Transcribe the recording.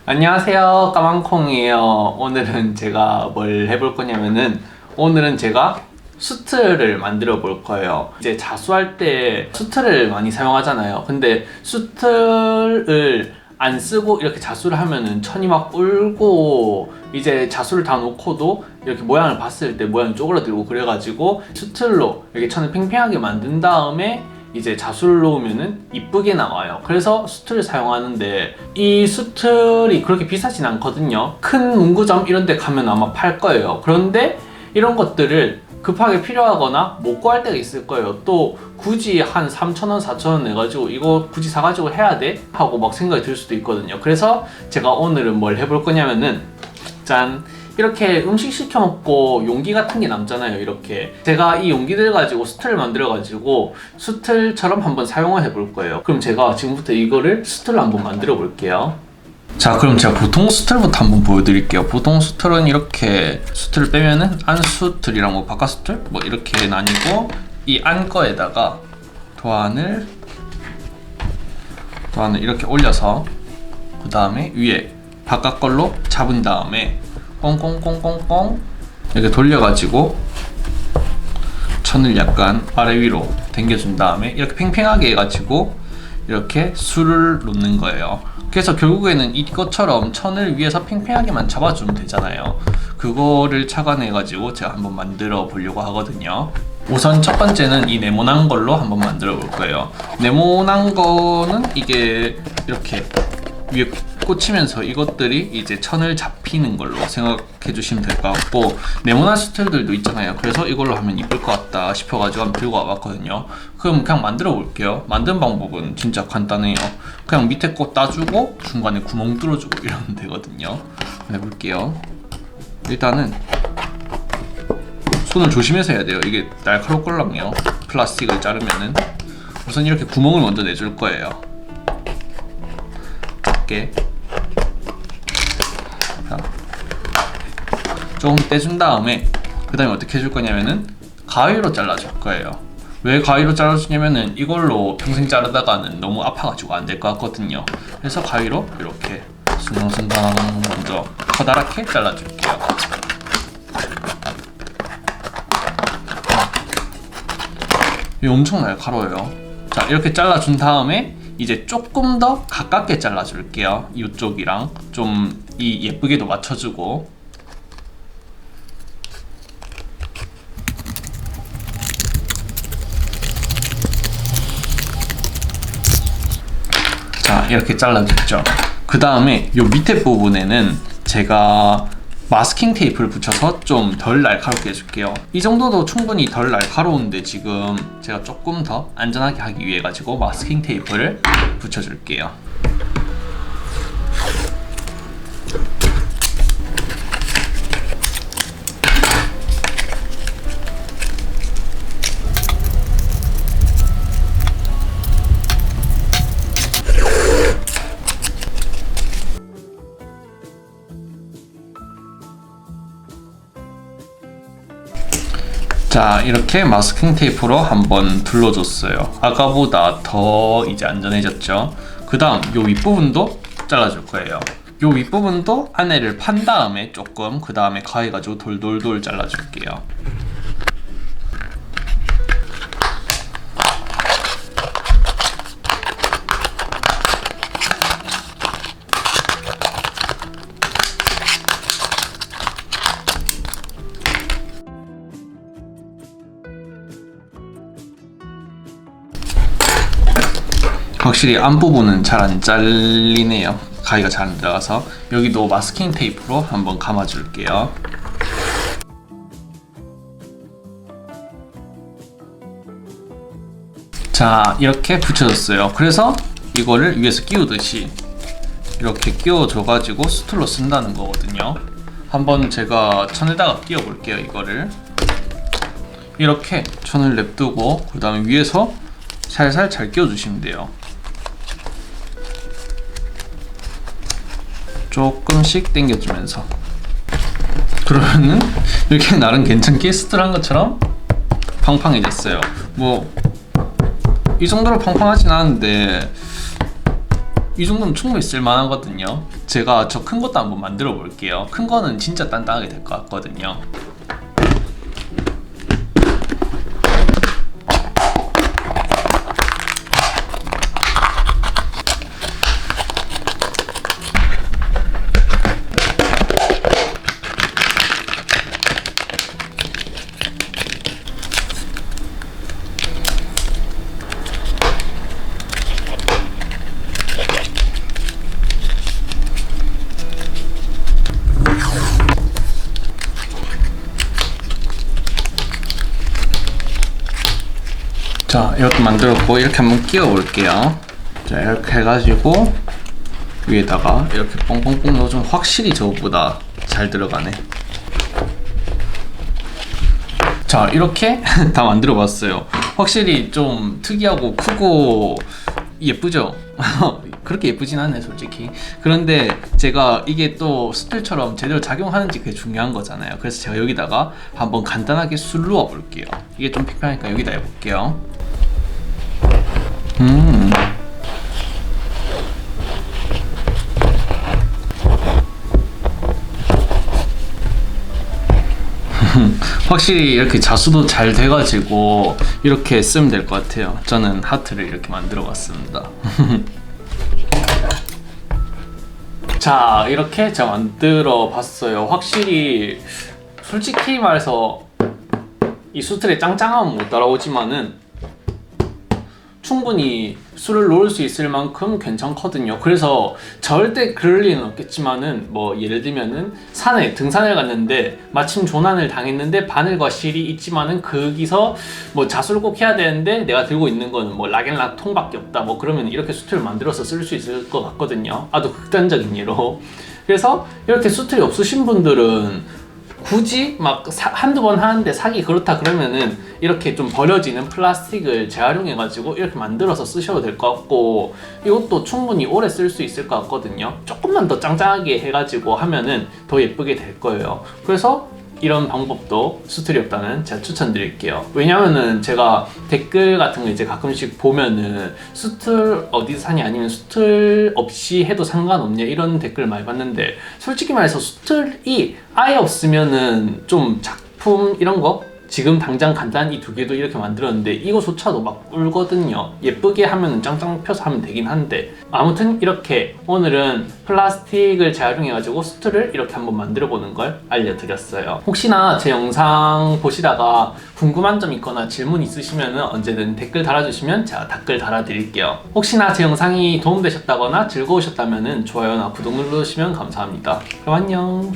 안녕하세요, 까만콩이에요. 오늘은 제가 뭘 해볼 거냐면은 오늘은 제가 수트를 만들어 볼 거예요. 이제 자수할 때 수트를 많이 사용하잖아요. 근데 수트를 안 쓰고 이렇게 자수를 하면은 천이 막 울고, 이제 자수를 다 놓고도 이렇게 모양을 봤을 때 모양이 쪼그라들고, 그래가지고 수틀로 이렇게 천을 팽팽하게 만든 다음에 이제 자수를 놓으면은 이쁘게 나와요. 그래서 수틀을 사용하는데, 이 수틀이 그렇게 비싸진 않거든요. 큰 문구점 이런 데 가면 아마 팔 거예요. 그런데 이런 것들을 급하게 필요하거나 못 구할 때가 있을 거예요. 또 굳이 한 3,000원, 4,000원 내가지고 이거 굳이 사가지고 해야 돼? 하고 막 생각이 들 수도 있거든요. 그래서 제가 오늘은 뭘 해볼 거냐면은, 짠! 이렇게 음식 시켜 먹고 용기 같은 게 남잖아요. 이렇게 제가 이 용기들 가지고 수틀을 만들어 가지고 수틀처럼 한번 사용을 해볼 거예요. 그럼 제가 지금부터 이거를 수틀로 한번 만들어 볼게요. 자, 그럼 제가 보통 수틀부터 한번 보여드릴게요. 보통 수틀은 이렇게 수틀을 빼면은 안수틀이랑 뭐 바깥수틀 뭐 이렇게 나뉘고, 이 안 거에다가 도안을 이렇게 올려서 그 다음에 위에 바깥 걸로 잡은 다음에 꽁꽁꽁꽁꽁 이렇게 돌려가지고 천을 약간 아래 위로 당겨준 다음에 이렇게 팽팽하게 해가지고 이렇게 술을 놓는 거예요. 그래서 결국에는 이것처럼 천을 위에서 팽팽하게만 잡아주면 되잖아요. 그거를 착안해가지고 제가 한번 만들어 보려고 하거든요. 우선 첫 번째는 이 네모난 걸로 한번 만들어 볼 거예요. 네모난 거는 이게 이렇게 위에 꽂히면서 이것들이 이제 천을 잡히는 걸로 생각해 주시면 될 것 같고, 네모난 수틀들도 있잖아요. 그래서 이걸로 하면 이쁠 것 같다 싶어가지고 한번 들고 와봤거든요. 그럼 그냥 만들어 볼게요. 만든 방법은 진짜 간단해요. 그냥 밑에 거 따주고 중간에 구멍 뚫어주고 이러면 되거든요. 해볼게요. 일단은 손을 조심해서 해야 돼요. 이게 날카롭걸랑요. 플라스틱을 자르면은. 우선 이렇게 구멍을 먼저 내줄 거예요. 자, 조금 떼준 다음에 그 다음에 어떻게 해줄 거냐면은 가위로 잘라줄 거예요. 왜 가위로 잘라주냐면은 이걸로 평생 자르다가는 너무 아파가지고 안 될 것 같거든요. 그래서 가위로 이렇게 순방순방 먼저 커다랗게 잘라줄게요. 이게 엄청 날카로워요. 자, 이렇게 잘라준 다음에 이제 조금 더 가깝게 잘라줄게요. 이쪽이랑 좀 이 예쁘게도 맞춰주고. 자, 이렇게 잘라줬죠. 그 다음에 요 밑에 부분에는 제가 마스킹 테이프를 붙여서 좀 덜 날카롭게 해줄게요. 이 정도도 충분히 덜 날카로운데 지금 제가 조금 더 안전하게 하기 위해 가지고 마스킹 테이프를 붙여줄게요. 자, 이렇게 마스킹 테이프로 한번 둘러줬어요. 아까보다 더 이제 안전해졌죠. 그 다음 요 윗부분도 잘라줄 거예요. 요 윗부분도 안에를 판 다음에 조금 그 다음에 가위 가지고 돌돌돌 잘라줄게요. 확실히 앞부분은 잘 안 잘리네요. 가위가 잘 안 들어가서. 여기도 마스킹 테이프로 한번 감아줄게요. 자, 이렇게 붙여줬어요. 그래서 이거를 위에서 끼우듯이 이렇게 끼워줘가지고 수틀로 쓴다는 거거든요. 한번 제가 천에다가 끼워볼게요. 이거를 이렇게 천을 냅두고 그 다음에 위에서 살살 잘 끼워주시면 돼요. 조금씩 당겨주면서. 그러면은 이렇게 나름 괜찮게 수틀한 것처럼 팡팡해졌어요. 뭐 이 정도로 팡팡하진 않은데 이 정도면 충분히 쓸만하거든요. 제가 저 큰 것도 한번 만들어 볼게요. 큰 거는 진짜 단단하게 될 것 같거든요. 자, 이렇게 만들었고 이렇게 한번 끼워 볼게요. 자, 이렇게 해가지고 위에다가 이렇게 뻥뻥뻥 넣어주면 확실히 저것보다 잘 들어가네. 자, 이렇게 다 만들어 봤어요. 확실히 좀 특이하고 크고 예쁘죠? 그렇게 예쁘진 않네 솔직히. 그런데 제가 이게 또 스틸처럼 제대로 작용하는지 그게 중요한 거잖아요. 그래서 제가 여기다가 한번 간단하게 술 넣어 볼게요. 이게 좀 픽하니까 여기다 해볼게요. 확실히 이렇게 자수도 잘 돼가지고 이렇게 쓰면 될 것 같아요. 저는 하트를 이렇게 만들어 봤습니다. 자, 이렇게 제가 만들어 봤어요. 확실히 솔직히 말해서 이 수틀의 짱짱함은 못 따라오지만은 충분히 술을 놓을 수 있을 만큼 괜찮거든요. 그래서 절대 그럴 리는 없겠지만은 뭐 예를 들면은 산에 등산을 갔는데 마침 조난을 당했는데 바늘과 실이 있지만은 거기서 뭐 자수를 꼭 해야 되는데 내가 들고 있는 거는 뭐 락앤락 통밖에 없다, 뭐 그러면 이렇게 수틀을 만들어서 쓸 수 있을 것 같거든요. 아주 극단적인 예로. 그래서 이렇게 수틀이 없으신 분들은 굳이 막 한두 번 하는데 사기 그렇다 그러면은 이렇게 좀 버려지는 플라스틱을 재활용해 가지고 이렇게 만들어서 쓰셔도 될 것 같고, 이것도 충분히 오래 쓸 수 있을 것 같거든요. 조금만 더 짱짱하게 해가지고 하면은 더 예쁘게 될 거예요. 그래서 이런 방법도 수틀이 없다는 제가 추천드릴게요. 왜냐면은 제가 댓글 같은 거 이제 가끔씩 보면은 수틀 어디서 사냐, 아니면 수틀 없이 해도 상관없냐, 이런 댓글을 많이 봤는데 솔직히 말해서 수틀이 아예 없으면은 좀 작품 이런 거 지금 당장 간단히 이 두 개도 이렇게 만들었는데 이거조차도 막 울거든요. 예쁘게 하면 짱짱 펴서 하면 되긴 한데, 아무튼 이렇게 오늘은 플라스틱을 재활용해가지고 수트를 이렇게 한번 만들어보는 걸 알려드렸어요. 혹시나 제 영상 보시다가 궁금한 점 있거나 질문 있으시면 언제든 댓글 달아주시면 제가 댓글 달아드릴게요. 혹시나 제 영상이 도움되셨다거나 즐거우셨다면 좋아요나 구독 눌러주시면 감사합니다. 그럼 안녕.